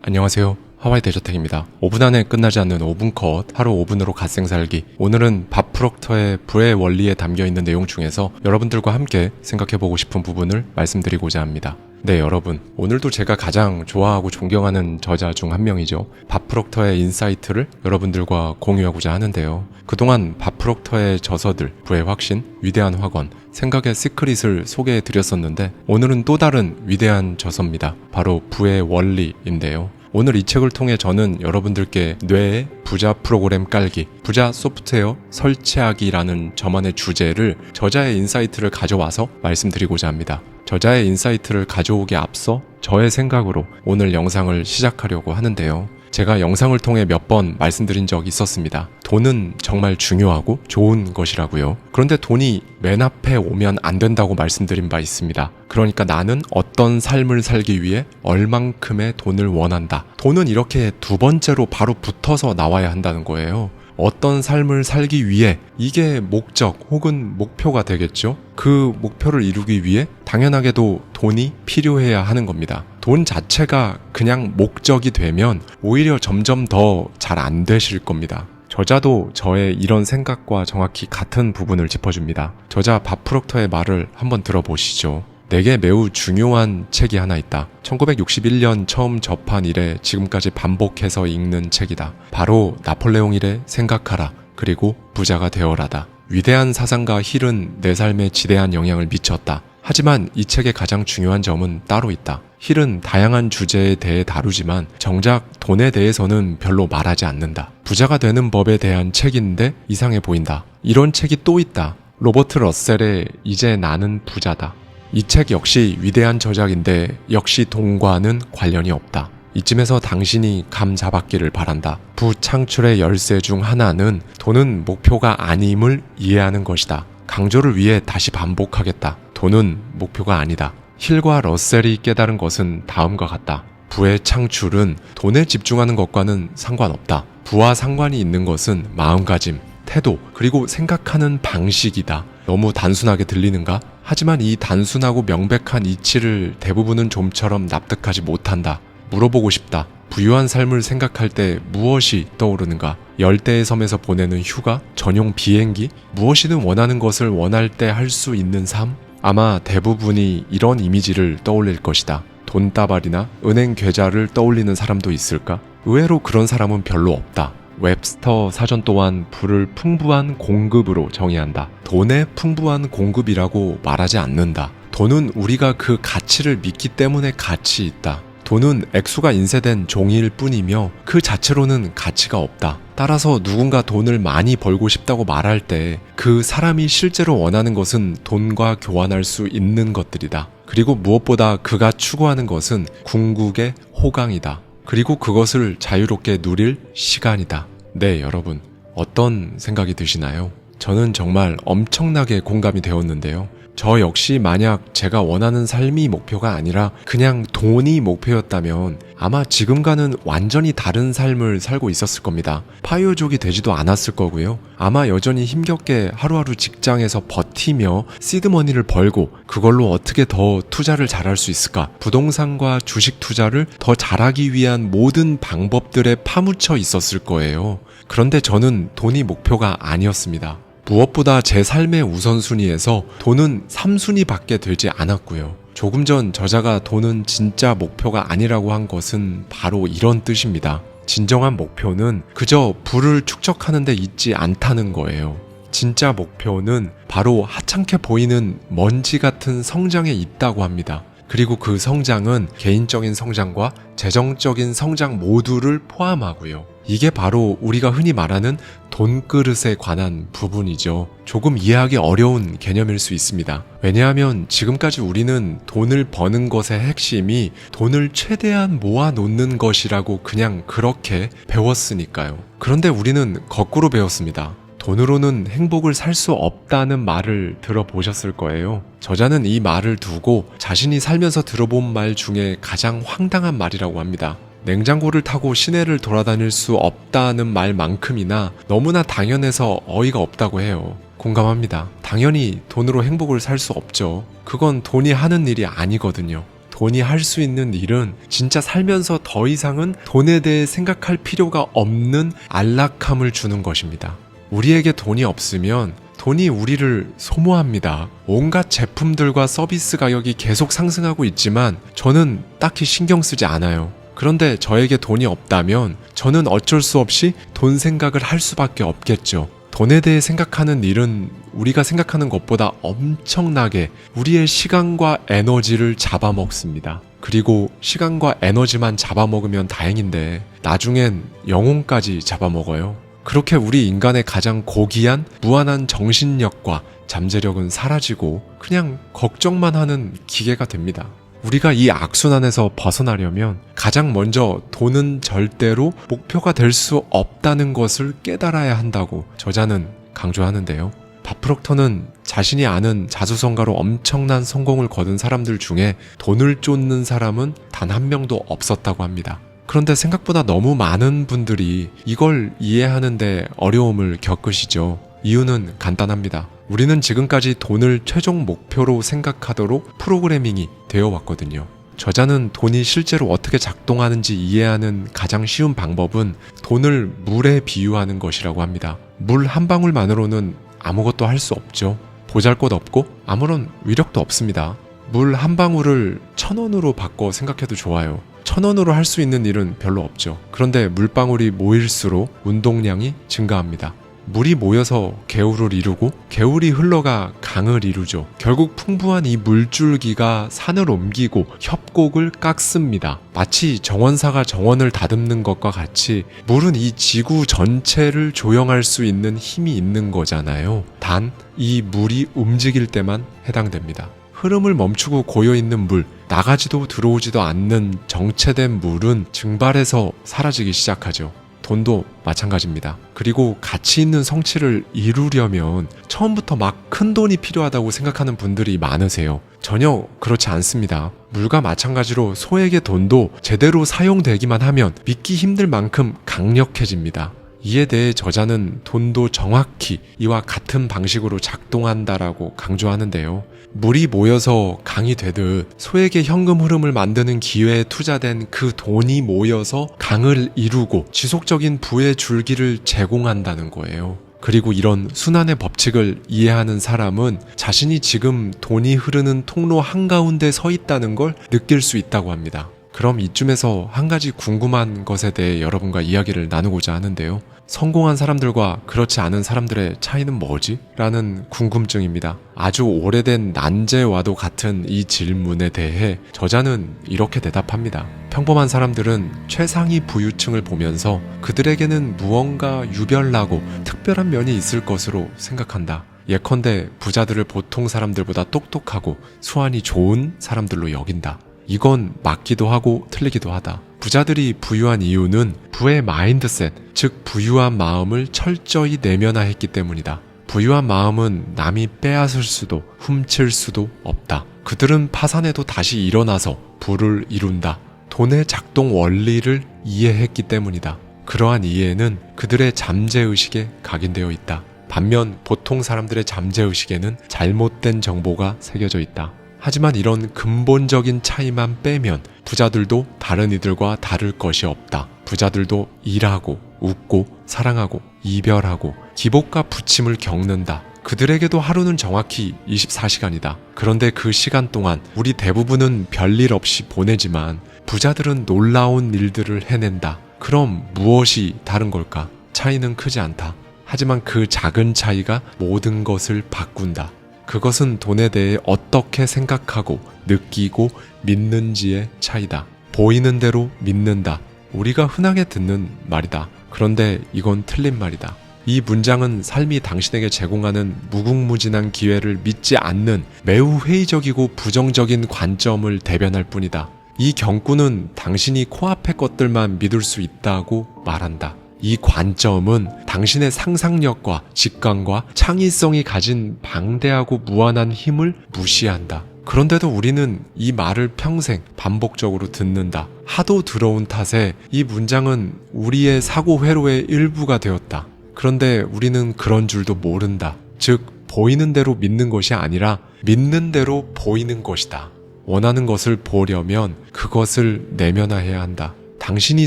안녕하세요. 하와이 대저택입니다. 5분 안에 끝나지 않는 5분 컷, 하루 5분으로 갓생 살기. 오늘은 밥 프록터의 부의 원리에 담겨있는 내용 중에서 여러분들과 함께 생각해보고 싶은 부분을 말씀드리고자 합니다. 네, 여러분. 오늘도 제가 가장 좋아하고 존경하는 저자 중 한 명이죠. 밥 프록터의 인사이트를 여러분들과 공유하고자 하는데요. 그동안 밥 프록터의 저서들, 부의 확신, 위대한 확언, 생각의 시크릿을 소개해 드렸었는데 오늘은 또 다른 위대한 저서입니다. 바로 부의 원리인데요. 오늘 이 책을 통해 저는 여러분들께 뇌의 부자 프로그램 깔기, 부자 소프트웨어 설치하기라는 저만의 주제를 저자의 인사이트를 가져와서 말씀드리고자 합니다. 저자의 인사이트를 가져오기에 앞서 저의 생각으로 오늘 영상을 시작하려고 하는데요. 제가 영상을 통해 몇 번 말씀드린 적이 있었습니다. 돈은 정말 중요하고 좋은 것이라고요. 그런데 돈이 맨 앞에 오면 안 된다고 말씀드린 바 있습니다. 그러니까 나는 어떤 삶을 살기 위해 얼만큼의 돈을 원한다. 돈은 이렇게 두 번째로 바로 붙어서 나와야 한다는 거예요. 어떤 삶을 살기 위해 이게 목적 혹은 목표가 되겠죠? 그 목표를 이루기 위해 당연하게도 돈이 필요해야 하는 겁니다. 돈 자체가 그냥 목적이 되면 오히려 점점 더 잘 안 되실 겁니다. 저자도 저의 이런 생각과 정확히 같은 부분을 짚어줍니다. 저자 밥 프록터의 말을 한번 들어보시죠. 내게 매우 중요한 책이 하나 있다. 1961년 처음 접한 이래 지금까지 반복해서 읽는 책이다. 바로 나폴레옹 힐의 생각하라 그리고 부자가 되어라다. 위대한 사상가 힐은 내 삶에 지대한 영향을 미쳤다. 하지만 이 책의 가장 중요한 점은 따로 있다. 힐은 다양한 주제에 대해 다루지만 정작 돈에 대해서는 별로 말하지 않는다. 부자가 되는 법에 대한 책인데 이상해 보인다. 이런 책이 또 있다. 로버트 러셀의 이제 나는 부자다. 이 책 역시 위대한 저작인데 역시 돈과는 관련이 없다. 이쯤에서 당신이 감 잡았기를 바란다. 부창출의 열쇠 중 하나는 돈은 목표가 아님을 이해하는 것이다. 강조를 위해 다시 반복하겠다. 돈은 목표가 아니다. 힐과 러셀이 깨달은 것은 다음과 같다. 부의 창출은 돈에 집중하는 것과는 상관없다. 부와 상관이 있는 것은 마음가짐, 태도, 그리고 생각하는 방식이다. 너무 단순하게 들리는가? 하지만 이 단순하고 명백한 이치를 대부분은 좀처럼 납득하지 못한다. 물어보고 싶다. 부유한 삶을 생각할 때 무엇이 떠오르는가? 열대의 섬에서 보내는 휴가? 전용 비행기? 무엇이든 원하는 것을 원할 때 할 수 있는 삶? 아마 대부분이 이런 이미지를 떠올릴 것이다. 돈다발이나 은행 계좌를 떠올리는 사람도 있을까? 의외로 그런 사람은 별로 없다. 웹스터 사전 또한 부를 풍부한 공급으로 정의한다. 돈의 풍부한 공급이라고 말하지 않는다. 돈은 우리가 그 가치를 믿기 때문에 가치 있다. 돈은 액수가 인쇄된 종이일 뿐이며 그 자체로는 가치가 없다. 따라서 누군가 돈을 많이 벌고 싶다고 말할 때 그 사람이 실제로 원하는 것은 돈과 교환할 수 있는 것들이다. 그리고 무엇보다 그가 추구하는 것은 궁극의 호강이다. 그리고 그것을 자유롭게 누릴 시간이다. 네, 여러분. 어떤 생각이 드시나요? 저는 정말 엄청나게 공감이 되었는데요. 저 역시 만약 제가 원하는 삶이 목표가 아니라 그냥 돈이 목표였다면 아마 지금과는 완전히 다른 삶을 살고 있었을 겁니다. 파이어족이 되지도 않았을 거고요. 아마 여전히 힘겹게 하루하루 직장에서 버티며 시드머니를 벌고 그걸로 어떻게 더 투자를 잘할 수 있을까? 부동산과 주식 투자를 더 잘하기 위한 모든 방법들에 파묻혀 있었을 거예요. 그런데 저는 돈이 목표가 아니었습니다. 무엇보다 제 삶의 우선순위에서 돈은 3순위밖에 되지 않았고요. 조금 전 저자가 돈은 진짜 목표가 아니라고 한 것은 바로 이런 뜻입니다. 진정한 목표는 그저 부를 축적하는 데 있지 않다는 거예요. 진짜 목표는 바로 하찮게 보이는 먼지 같은 성장에 있다고 합니다. 그리고 그 성장은 개인적인 성장과 재정적인 성장 모두를 포함하고요. 이게 바로 우리가 흔히 말하는 돈그릇에 관한 부분이죠. 조금 이해하기 어려운 개념일 수 있습니다. 왜냐하면 지금까지 우리는 돈을 버는 것의 핵심이 돈을 최대한 모아놓는 것이라고 그냥 그렇게 배웠으니까요. 그런데 우리는 거꾸로 배웠습니다. 돈으로는 행복을 살 수 없다는 말을 들어보셨을 거예요. 저자는 이 말을 두고 자신이 살면서 들어본 말 중에 가장 황당한 말이라고 합니다. 냉장고를 타고 시내를 돌아다닐 수 없다는 말만큼이나 너무나 당연해서 어이가 없다고 해요. 공감합니다. 당연히 돈으로 행복을 살 수 없죠. 그건 돈이 하는 일이 아니거든요. 돈이 할 수 있는 일은 진짜 살면서 더 이상은 돈에 대해 생각할 필요가 없는 안락함을 주는 것입니다. 우리에게 돈이 없으면 돈이 우리를 소모합니다. 온갖 제품들과 서비스 가격이 계속 상승하고 있지만 저는 딱히 신경 쓰지 않아요. 그런데 저에게 돈이 없다면 저는 어쩔 수 없이 돈 생각을 할 수밖에 없겠죠. 돈에 대해 생각하는 일은 우리가 생각하는 것보다 엄청나게 우리의 시간과 에너지를 잡아먹습니다. 그리고 시간과 에너지만 잡아먹으면 다행인데 나중엔 영혼까지 잡아먹어요. 그렇게 우리 인간의 가장 고귀한 무한한 정신력과 잠재력은 사라지고 그냥 걱정만 하는 기계가 됩니다. 우리가 이 악순환에서 벗어나려면 가장 먼저 돈은 절대로 목표가 될 수 없다는 것을 깨달아야 한다고 저자는 강조하는데요. 밥 프록터는 자신이 아는 자수성가로 엄청난 성공을 거둔 사람들 중에 돈을 쫓는 사람은 단 한 명도 없었다고 합니다. 그런데 생각보다 너무 많은 분들이 이걸 이해하는데 어려움을 겪으시죠. 이유는 간단합니다. 우리는 지금까지 돈을 최종 목표로 생각하도록 프로그래밍이 되어 왔거든요. 저자는 돈이 실제로 어떻게 작동하는지 이해하는 가장 쉬운 방법은 돈을 물에 비유하는 것이라고 합니다. 물 한 방울만으로는 아무것도 할 수 없죠. 보잘것없고 아무런 위력도 없습니다. 물 한 방울을 1,000원으로 바꿔 생각해도 좋아요. 1,000원으로 할 수 있는 일은 별로 없죠. 그런데 물방울이 모일수록 운동량이 증가합니다. 물이 모여서 개울을 이루고 개울이 흘러가 강을 이루죠. 결국 풍부한 이 물줄기가 산을 옮기고 협곡을 깎습니다. 마치 정원사가 정원을 다듬는 것과 같이 물은 이 지구 전체를 조영할 수 있는 힘이 있는 거잖아요. 단 이 물이 움직일 때만 해당됩니다. 흐름을 멈추고 고여있는 물, 나가지도 들어오지도 않는 정체된 물은 증발해서 사라지기 시작하죠. 돈도 마찬가지입니다. 그리고 가치 있는 성취를 이루려면 처음부터 막 큰 돈이 필요하다고 생각하는 분들이 많으세요. 전혀 그렇지 않습니다. 물과 마찬가지로 소액의 돈도 제대로 사용되기만 하면 믿기 힘들 만큼 강력해집니다. 이에 대해 저자는 돈도 정확히 이와 같은 방식으로 작동한다라고 강조하는데요. 물이 모여서 강이 되듯 소액의 현금 흐름을 만드는 기회에 투자된 그 돈이 모여서 강을 이루고 지속적인 부의 줄기를 제공한다는 거예요. 그리고 이런 순환의 법칙을 이해하는 사람은 자신이 지금 돈이 흐르는 통로 한가운데 서 있다는 걸 느낄 수 있다고 합니다. 그럼 이쯤에서 한 가지 궁금한 것에 대해 여러분과 이야기를 나누고자 하는데요. 성공한 사람들과 그렇지 않은 사람들의 차이는 뭐지? 라는 궁금증입니다. 아주 오래된 난제와도 같은 이 질문에 대해 저자는 이렇게 대답합니다. 평범한 사람들은 최상위 부유층을 보면서 그들에게는 무언가 유별나고 특별한 면이 있을 것으로 생각한다. 예컨대 부자들을 보통 사람들보다 똑똑하고 수완이 좋은 사람들로 여긴다. 이건 맞기도 하고 틀리기도 하다. 부자들이 부유한 이유는 부의 마인드셋, 즉 부유한 마음을 철저히 내면화했기 때문이다. 부유한 마음은 남이 빼앗을 수도 훔칠 수도 없다. 그들은 파산해도 다시 일어나서 부를 이룬다. 돈의 작동 원리를 이해했기 때문이다. 그러한 이해는 그들의 잠재의식에 각인되어 있다. 반면 보통 사람들의 잠재의식에는 잘못된 정보가 새겨져 있다. 하지만 이런 근본적인 차이만 빼면 부자들도 다른 이들과 다를 것이 없다. 부자들도 일하고 웃고 사랑하고 이별하고 기복과 부침을 겪는다. 그들에게도 하루는 정확히 24시간이다. 그런데 그 시간 동안 우리 대부분은 별일 없이 보내지만 부자들은 놀라운 일들을 해낸다. 그럼 무엇이 다른 걸까? 차이는 크지 않다. 하지만 그 작은 차이가 모든 것을 바꾼다. 그것은 돈에 대해 어떻게 생각하고 느끼고 믿는지의 차이다. 보이는 대로 믿는다. 우리가 흔하게 듣는 말이다. 그런데 이건 틀린 말이다. 이 문장은 삶이 당신에게 제공하는 무궁무진한 기회를 믿지 않는 매우 회의적이고 부정적인 관점을 대변할 뿐이다. 이 경구는 당신이 코앞의 것들만 믿을 수 있다고 말한다. 이 관점은 당신의 상상력과 직감과 창의성이 가진 방대하고 무한한 힘을 무시한다. 그런데도 우리는 이 말을 평생 반복적으로 듣는다. 하도 들어온 탓에 이 문장은 우리의 사고 회로의 일부가 되었다. 그런데 우리는 그런 줄도 모른다. 즉, 보이는 대로 믿는 것이 아니라 믿는 대로 보이는 것이다. 원하는 것을 보려면 그것을 내면화해야 한다. 당신이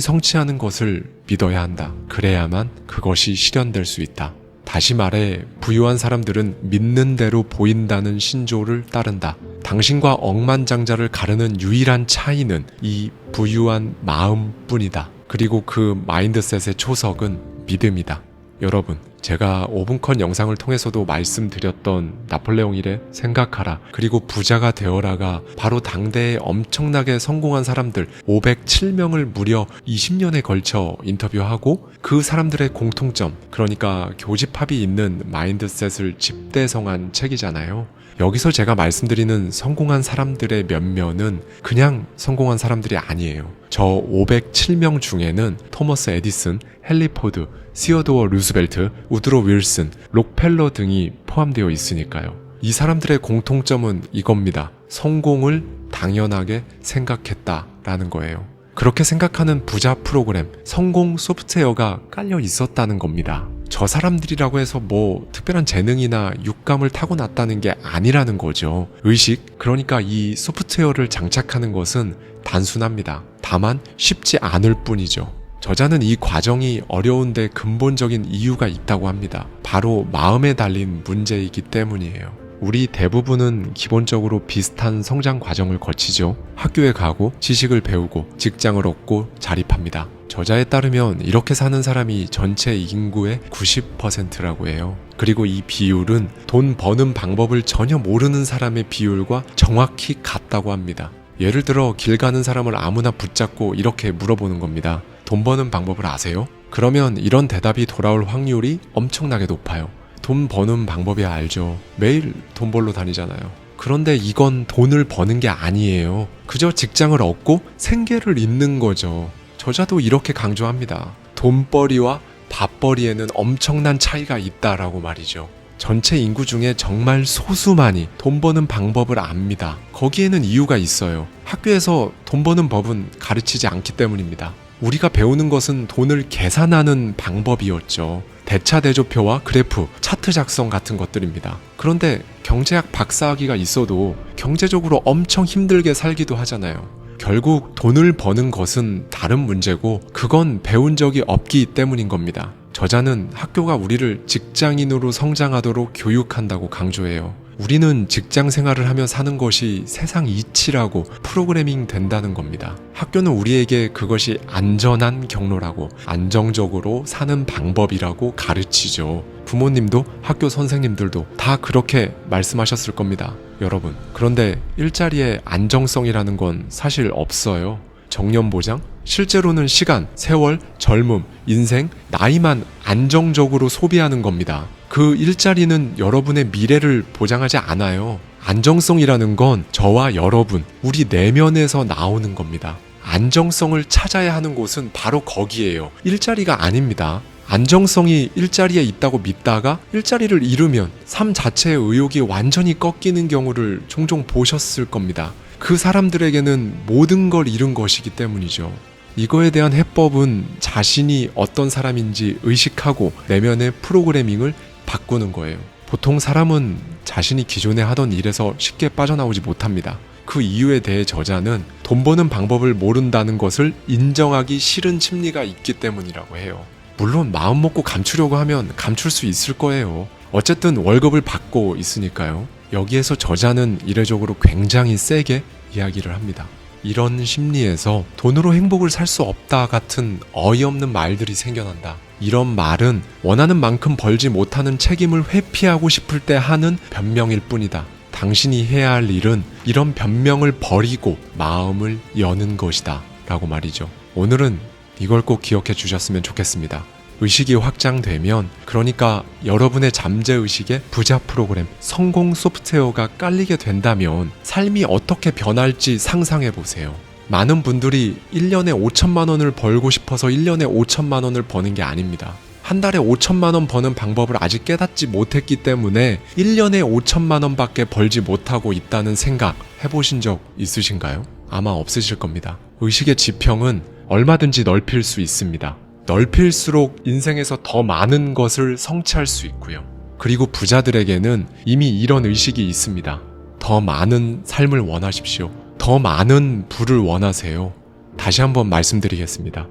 성취하는 것을 믿어야 한다. 그래야만 그것이 실현될 수 있다. 다시 말해 부유한 사람들은 믿는 대로 보인다는 신조를 따른다. 당신과 억만장자를 가르는 유일한 차이는 이 부유한 마음뿐이다. 그리고 그 마인드셋의 초석은 믿음이다. 여러분, 제가 5분컷 영상을 통해서도 말씀드렸던 나폴레옹 힐의 생각하라 그리고 부자가 되어라가 바로 당대에 엄청나게 성공한 사람들 507명을 무려 20년에 걸쳐 인터뷰하고 그 사람들의 공통점, 그러니까 교집합이 있는 마인드셋을 집대성한 책이잖아요. 여기서 제가 말씀드리는 성공한 사람들의 면면은 그냥 성공한 사람들이 아니에요. 저 507명 중에는 토머스 에디슨, 헨리 포드, 시어도어 루스벨트, 우드로 윌슨, 록펠러 등이 포함되어 있으니까요. 이 사람들의 공통점은 이겁니다. 성공을 당연하게 생각했다라는 거예요. 그렇게 생각하는 부자 프로그램, 성공 소프트웨어가 깔려 있었다는 겁니다. 저 사람들이라고 해서 뭐 특별한 재능이나 육감을 타고났다는 게 아니라는 거죠. 의식, 그러니까 이 소프트웨어를 장착하는 것은 단순합니다. 다만 쉽지 않을 뿐이죠. 저자는 이 과정이 어려운데 근본적인 이유가 있다고 합니다. 바로 마음에 달린 문제이기 때문이에요. 우리 대부분은 기본적으로 비슷한 성장 과정을 거치죠. 학교에 가고 지식을 배우고 직장을 얻고 자립합니다. 저자에 따르면 이렇게 사는 사람이 전체 인구의 90%라고 해요. 그리고 이 비율은 돈 버는 방법을 전혀 모르는 사람의 비율과 정확히 같다고 합니다. 예를 들어 길 가는 사람을 아무나 붙잡고 이렇게 물어보는 겁니다. 돈 버는 방법을 아세요? 그러면 이런 대답이 돌아올 확률이 엄청나게 높아요. 돈 버는 방법이야 알죠. 매일 돈 벌러 다니잖아요. 그런데 이건 돈을 버는 게 아니에요. 그저 직장을 얻고 생계를 잇는 거죠. 저자도 이렇게 강조합니다. 돈벌이와 밥벌이에는 엄청난 차이가 있다라고 말이죠. 전체 인구 중에 정말 소수만이 돈 버는 방법을 압니다. 거기에는 이유가 있어요. 학교에서 돈 버는 법은 가르치지 않기 때문입니다. 우리가 배우는 것은 돈을 계산하는 방법이었죠. 대차대조표와 그래프, 차트 작성 같은 것들입니다. 그런데 경제학 박사학위가 있어도 경제적으로 엄청 힘들게 살기도 하잖아요. 결국 돈을 버는 것은 다른 문제고 그건 배운 적이 없기 때문인 겁니다. 저자는 학교가 우리를 직장인으로 성장하도록 교육한다고 강조해요. 우리는 직장 생활을 하며 사는 것이 세상 이치라고 프로그래밍 된다는 겁니다. 학교는 우리에게 그것이 안전한 경로라고 안정적으로 사는 방법이라고 가르치죠. 부모님도 학교 선생님들도 다 그렇게 말씀하셨을 겁니다. 여러분, 그런데 일자리에 안정성이라는 건 사실 없어요. 정년보장? 실제로는 시간, 세월, 젊음, 인생, 나이만 안정적으로 소비하는 겁니다. 그 일자리는 여러분의 미래를 보장하지 않아요. 안정성이라는 건 저와 여러분, 우리 내면에서 나오는 겁니다. 안정성을 찾아야 하는 곳은 바로 거기에요. 일자리가 아닙니다. 안정성이 일자리에 있다고 믿다가 일자리를 잃으면 삶 자체의 의욕이 완전히 꺾이는 경우를 종종 보셨을 겁니다. 그 사람들에게는 모든 걸 잃은 것이기 때문이죠. 이거에 대한 해법은 자신이 어떤 사람인지 의식하고 내면의 프로그래밍을 바꾸는 거예요. 보통 사람은 자신이 기존에 하던 일에서 쉽게 빠져나오지 못합니다. 그 이유에 대해 저자는 돈 버는 방법을 모른다는 것을 인정하기 싫은 심리가 있기 때문이라고 해요. 물론 마음 먹고 감추려고 하면 감출 수 있을 거예요. 어쨌든 월급을 받고 있으니까요. 여기에서 저자는 이례적으로 굉장히 세게 이야기를 합니다. 이런 심리에서 돈으로 행복을 살 수 없다 같은 어이없는 말들이 생겨난다. 이런 말은 원하는 만큼 벌지 못하는 책임을 회피하고 싶을 때 하는 변명일 뿐이다. 당신이 해야 할 일은 이런 변명을 버리고 마음을 여는 것이다 라고 말이죠. 오늘은 이걸 꼭 기억해 주셨으면 좋겠습니다. 의식이 확장되면, 그러니까 여러분의 잠재의식에 부자 프로그램, 성공 소프트웨어가 깔리게 된다면 삶이 어떻게 변할지 상상해 보세요. 많은 분들이 1년에 5천만 원을 벌고 싶어서 1년에 5천만 원을 버는 게 아닙니다. 한 달에 5천만 원 버는 방법을 아직 깨닫지 못했기 때문에 1년에 5천만 원밖에 벌지 못하고 있다는 생각 해보신 적 있으신가요? 아마 없으실 겁니다. 의식의 지평은 얼마든지 넓힐 수 있습니다. 넓힐수록 인생에서 더 많은 것을 성취할 수 있고요. 그리고 부자들에게는 이미 이런 의식이 있습니다. 더 많은 삶을 원하십시오. 더 많은 부를 원하세요? 다시 한번 말씀드리겠습니다.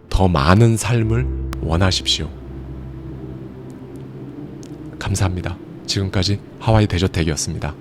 더 많은 삶을 원하십시오. 감사합니다. 지금까지 하와이 대저택이었습니다.